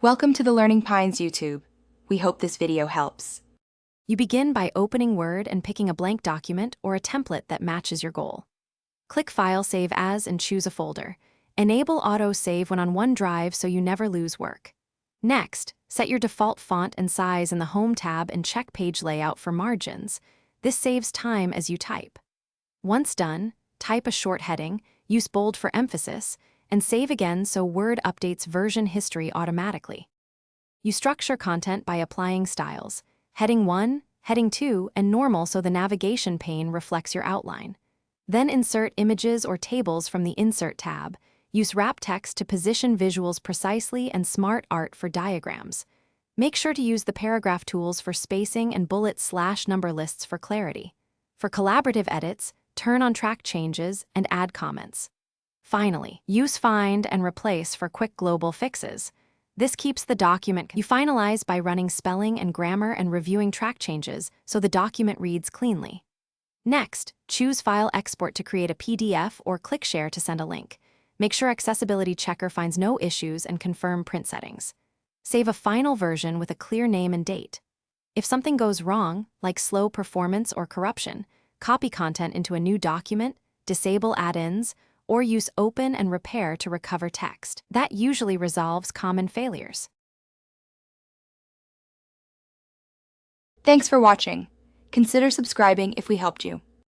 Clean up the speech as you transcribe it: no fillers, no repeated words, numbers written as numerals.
Welcome to the Learning Pines YouTube. We hope this video helps. You begin by opening Word and picking a blank document or a template that matches your goal. Click File, Save As, and choose a folder. Enable auto-save when on OneDrive so you never lose work. Next, set your default font and size in the Home tab and check page layout for margins. This saves time as you type. Once done, type a short heading, use bold for emphasis, and save again so Word updates version history automatically. You structure content by applying styles, heading 1, heading 2, and normal so the navigation pane reflects your outline. Then insert images or tables from the Insert tab. Use wrap text to position visuals precisely and smart art for diagrams. Make sure to use the paragraph tools for spacing and bullet/number lists for clarity. For collaborative edits, turn on track changes and add comments. Finally, use Find and Replace for quick global fixes. This keeps the document. You finalize by running spelling and grammar and reviewing track changes so the document reads cleanly. Next, choose File Export to create a PDF or click Share to send a link. Make sure Accessibility Checker finds no issues and confirm print settings. Save a final version with a clear name and date. If something goes wrong, like slow performance or corruption, copy content into a new document, disable add-ins, or use Open and Repair to recover text. That usually resolves common failures. Thanks for watching. Consider subscribing if we helped you.